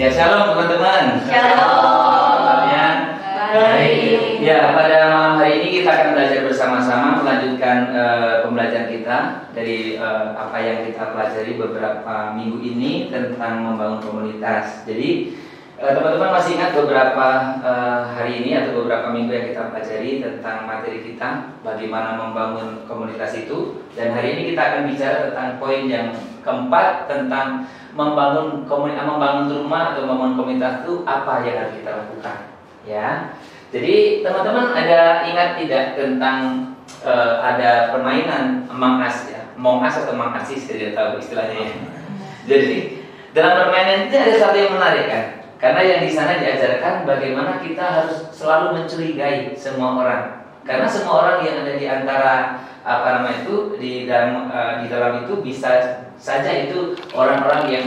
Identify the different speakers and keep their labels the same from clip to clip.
Speaker 1: Ya, shalom teman-teman.
Speaker 2: Shalom.
Speaker 1: Kabarnya
Speaker 2: Baik.
Speaker 1: Ya, pada malam hari ini kita akan belajar bersama-sama melanjutkan pembelajaran kita dari apa yang kita pelajari beberapa minggu ini tentang membangun komunitas. Jadi teman-teman masih ingat beberapa hari ini atau beberapa minggu yang kita pelajari tentang materi kita bagaimana membangun komunitas itu, dan hari ini kita akan bicara tentang poin yang keempat tentang membangun rumah atau membangun komunitas itu apa yang harus kita lakukan, ya. Jadi teman-teman ada ingat tidak tentang ada permainan Among Us, ya, Among Us atau Among Us, tidak tahu istilahnya, ya. Jadi dalam permainan itu ada satu yang menarik kan, karena yang di sana diajarkan bagaimana kita harus selalu mencurigai semua orang, karena semua orang yang ada di antara di dalam itu bisa saja itu orang-orang yang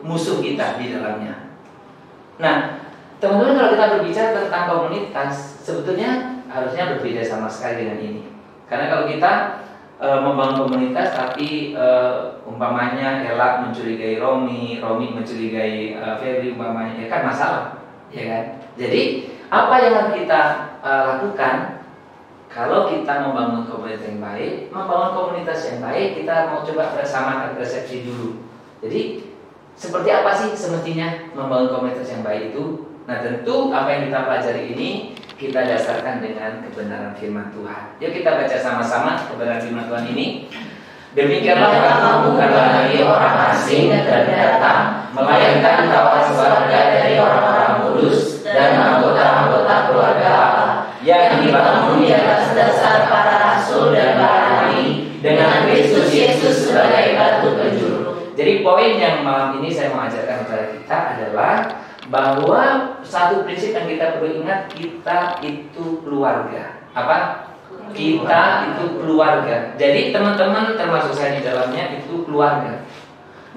Speaker 1: musuh kita di dalamnya. Nah, teman-teman, kalau kita berbicara tentang komunitas, sebetulnya harusnya berbeda sama sekali dengan ini. Karena kalau kita membangun komunitas tapi umpamanya Ella mencurigai Romi mencurigai Febri umpamanya, ya kan masalah, ya kan? Jadi apa yang harus kita lakukan? Kalau kita membangun komunitas yang baik, kita mau coba bersamakan persepsi dulu. Jadi seperti apa sih semestinya membangun komunitas yang baik itu? Nah, tentu apa yang kita pelajari ini kita dasarkan dengan kebenaran firman Tuhan. Yuk kita baca sama-sama kebenaran firman Tuhan ini. Demikianlah kamu bukanlah lagi orang asing dan datang, melainkan kawan sekeluarga dari orang-orang kudus dan anggota-anggota keluarga Allah, yang dibangun di atas dasar para rasul dan para nabi, dengan Kristus Yesus sebagai batu penjuru. Jadi poin yang malam ini saya mau ajarkan kepada kita adalah bahwa satu prinsip yang kita perlu ingat, kita itu keluarga. Apa? Kita itu keluarga. Jadi teman-teman termasuk saya di dalamnya itu keluarga.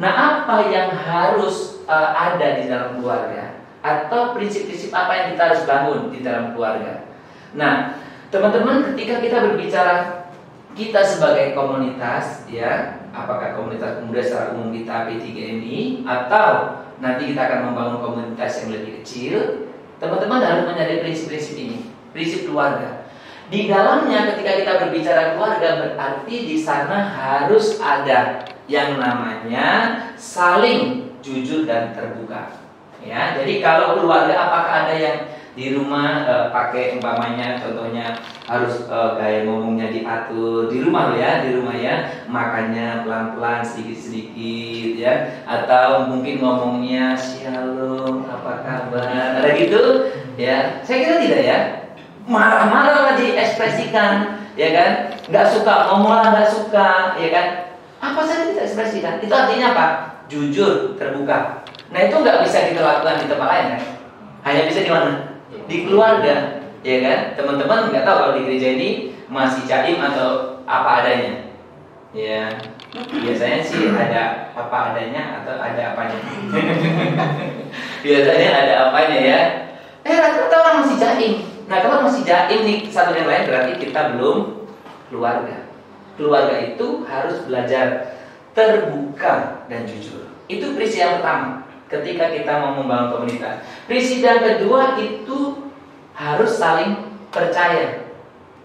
Speaker 1: Nah, apa yang harus ada di dalam keluarga? Atau prinsip-prinsip apa yang kita harus bangun di dalam keluarga? Nah, teman-teman, ketika kita berbicara kita sebagai komunitas, ya, apakah komunitas pemuda secara umum kita P3MI atau nanti kita akan membangun komunitas yang lebih kecil, teman-teman harus menyadari prinsip-prinsip ini, prinsip keluarga. Di dalamnya ketika kita berbicara keluarga, berarti di sana harus ada yang namanya saling jujur dan terbuka. Ya, jadi kalau keluarga, apakah ada yang di rumah pakai umpamanya contohnya harus gaya ngomongnya diatur di rumah ya, makannya pelan-pelan sedikit-sedikit ya, atau mungkin ngomongnya shalom, apa kabar, ada gitu ya. Saya kira tidak ya, marah-marah diekspresikan ya kan, nggak suka ngomong nggak suka ya kan, apa saja kita ekspresikan, itu artinya apa? Jujur, terbuka. Nah, itu nggak bisa kita lakukan di tempat lain kan, hanya bisa di mana? Di keluarga, ya kan? Teman-teman nggak tahu kalau di gereja ini masih jaim atau apa adanya, ya. Biasanya sih ada apa adanya atau ada apanya. Biasanya ada apanya ya. Rata-rata orang masih jaim. Nah, kalau masih jaim nih satu yang lain, berarti kita belum keluarga. Keluarga itu harus belajar terbuka dan jujur. Itu prinsip yang pertama ketika kita mau membangun komunitas. Prinsip yang kedua itu harus saling percaya.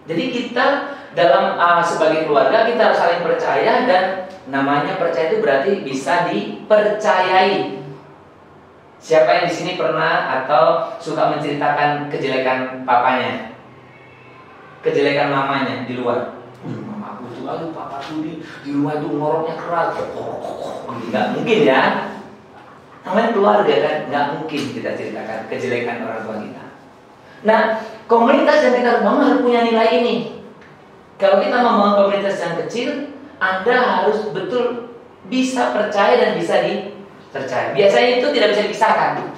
Speaker 1: Jadi kita dalam sebagai keluarga kita harus saling percaya, dan namanya percaya itu berarti bisa dipercayai. Siapa yang di sini pernah atau suka menceritakan kejelekan papanya, kejelekan mamanya di luar? Mamaku tuh, papa tuh di rumah itu ngoroknya keras. Nggak mungkin ya. Namanya keluarga kan, nggak mungkin kita ceritakan kejelekan orang tua kita. Nah, komunitas yang kita bangun harus punya nilai ini. Kalau kita membangun komunitas yang kecil, Anda harus betul bisa percaya dan bisa dipercaya. Biasanya itu tidak bisa dipisahkan.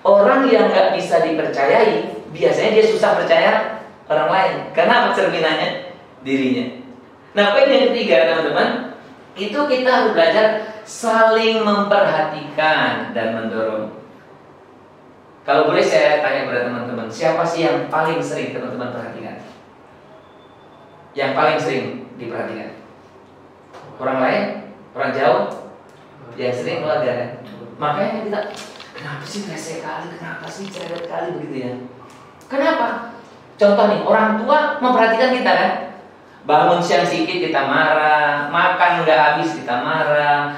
Speaker 1: Orang yang nggak bisa dipercayai, biasanya dia susah percaya orang lain. Karena apa cerminannya? Dirinya. Nah, poin yang ketiga, teman-teman, itu kita harus belajar saling memperhatikan dan mendorong. Kalau boleh saya tanya kepada teman-teman, siapa sih yang paling sering teman-teman perhatikan? Yang paling sering diperhatikan? Orang lain? Orang jauh? Yang sering keluarga kan? Makanya kita Kenapa sih rese kali, kenapa sih cerewet kali begitu ya? Kenapa? Contoh nih, orang tua memperhatikan kita kan? Bangun siang sedikit kita marah, makan nggak habis kita marah,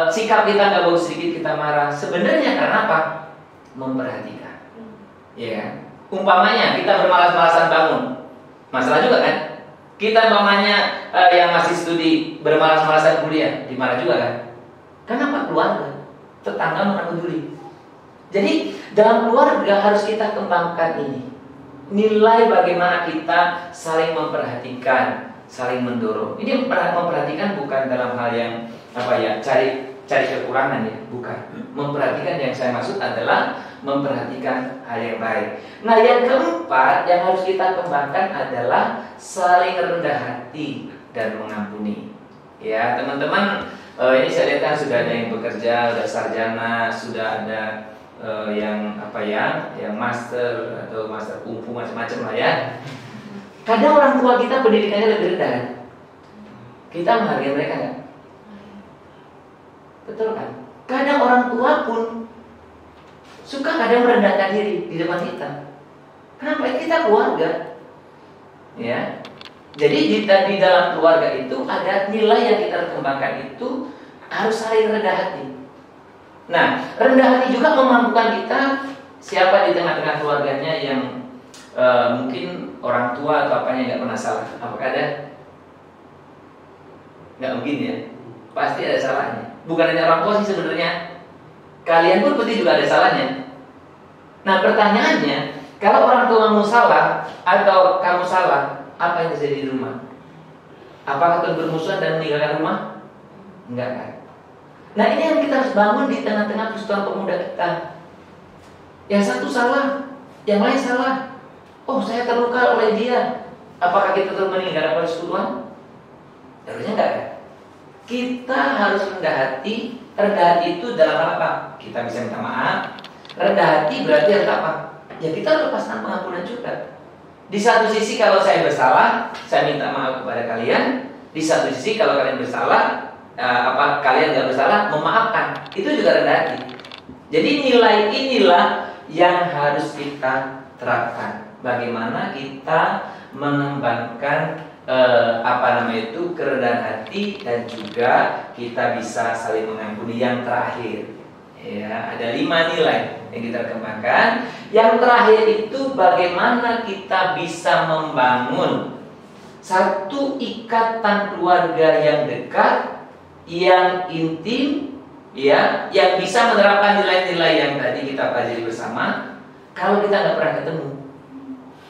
Speaker 1: sikap kita nggak bagus sedikit kita marah. Sebenarnya karena apa? Memperhatikan. Ya kan? Umpamanya kita bermalas-malasan bangun, masalah juga kan? Kita umpamanya yang masih studi bermalas-malasan kuliah, dimarah juga kan? Kenapa? Keluarga, tetangga mana peduli. Jadi dalam keluarga harus kita kembangkan ini. Nilai bagaimana kita saling memperhatikan, saling mendorong. Ini memperhatikan bukan dalam hal yang cari kekurangan ya, bukan. Memperhatikan yang saya maksud adalah memperhatikan hal yang baik. Nah, yang keempat yang harus kita kembangkan adalah saling rendah hati dan mengampuni. Ya, teman-teman, ini saya lihat kan sudah ada yang bekerja, sudah sarjana, sudah ada yang master atau master kungfu macam-macam lah ya. Kadang orang tua kita pendidikannya lebih rendah kan? Kita menghargai mereka nggak? Betul kan? Kadang orang tua pun suka kadang merendahkan diri di depan kita. Kenapa? Kita keluarga, ya. Jadi di dalam keluarga itu ada nilai yang kita kembangkan itu harus saling rendah hati. Nah, rendah hati juga memampukan kita siapa di tengah-tengah keluarganya yang mungkin orang tua atau apanya nggak pernah salah. Apakah ada? Nggak mungkin ya. Pasti ada salahnya. Bukan hanya orang tua sih sebenarnya. Kalian pun pasti juga ada salahnya. Nah, pertanyaannya, kalau orang tuamu salah atau kamu salah, apa yang terjadi di rumah? Apakah akan bermusuhan dan meninggalkan rumah? Enggak kan? Nah, ini yang kita harus bangun di tengah-tengah persatuan pemuda kita. Yang satu salah, yang lain salah. Oh, saya terluka oleh dia. Apakah kita terus meninggalkan persekutuan? Harusnya enggak kan? Kita harus rendah hati. Rendah hati itu dalam hal apa? Kita bisa minta maaf. Rendah hati berarti harus apa? Ya kita lepaskan pengampunan juga. Di satu sisi kalau saya bersalah, saya minta maaf kepada kalian. Di satu sisi kalau kalian bersalah, kalian nggak bersalah, memaafkan. Itu juga rendah hati. Jadi nilai inilah yang harus kita terapkan. Bagaimana kita mengembangkan kerendahan hati dan juga kita bisa saling mengampuni. Yang terakhir, ya ada 5 nilai yang kita kembangkan. Yang terakhir itu bagaimana kita bisa membangun satu ikatan keluarga yang dekat, yang intim, ya, yang bisa menerapkan nilai-nilai yang tadi kita pelajari bersama. Kalau kita nggak pernah ketemu,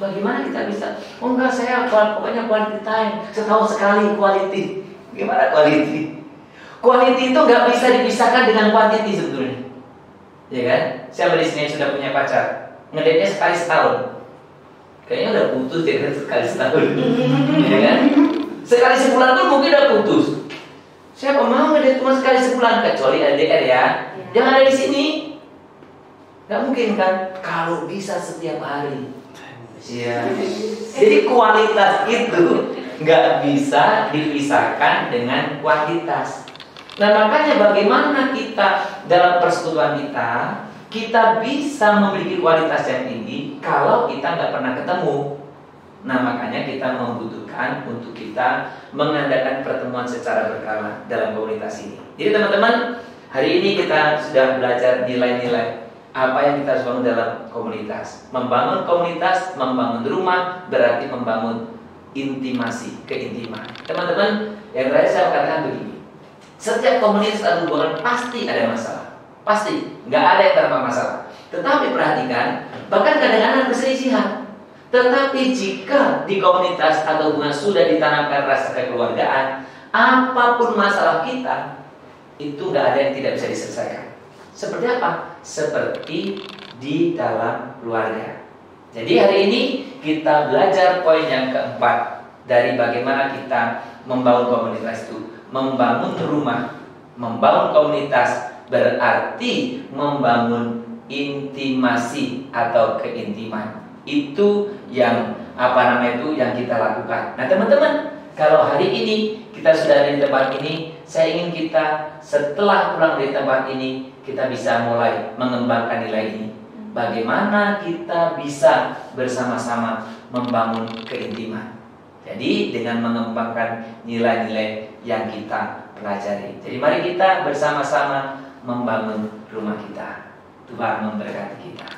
Speaker 1: bagaimana kita bisa? Oh enggak, saya pokoknya quality time, setahun sekali quality. Gimana quality? Quality itu nggak bisa dipisahkan dengan quantity sebetulnya, ya kan? Siapa di sini yang sudah punya pacar? Ngedate-nya sekali setahun. Kayaknya udah putus ya kan, sekali setahun, ya kan? Sekali sebulan pun mungkin udah putus. Siapa mau ngedate cuma sekali sebulan, kecuali LDR ya. Yang ada di sini nggak mungkin kan? Kalau bisa setiap hari. Ya. Jadi kualitas itu nggak bisa dipisahkan dengan kuantitas. Nah, makanya bagaimana kita dalam persekutuan kita bisa memiliki kualitas yang tinggi kalau kita nggak pernah ketemu. Nah, makanya kita membutuhkan untuk kita mengadakan pertemuan secara berkala dalam komunitas ini. Jadi teman-teman, hari ini kita sudah belajar nilai-nilai apa yang kita harus bangun dalam komunitas. Membangun komunitas, membangun rumah, berarti membangun intimasi, keintiman. Teman-teman, yang terakhir saya katakan begini. Setiap komunitas atau hubungan pasti ada masalah. Pasti, nggak ada yang tanpa masalah. Tetapi perhatikan, bahkan kadang-kadang perselisihan. Tetapi jika di komunitas atau hubungan sudah ditanamkan rasa kekeluargaan, apapun masalah kita, itu nggak ada yang tidak bisa diselesaikan. Seperti apa? Seperti di dalam keluarga. Jadi hari ini kita belajar poin yang keempat dari bagaimana kita membangun komunitas itu. Membangun rumah, membangun komunitas berarti membangun intimasi atau keintiman. Itu yang yang kita lakukan. Nah teman-teman, kalau hari ini kita sudah ada di tempat ini, saya ingin kita setelah pulang dari tempat ini, kita bisa mulai mengembangkan nilai ini. Bagaimana kita bisa bersama-sama membangun keintiman. Jadi dengan mengembangkan nilai-nilai yang kita pelajari. Jadi mari kita bersama-sama membangun rumah kita. Tuhan memberkati kita.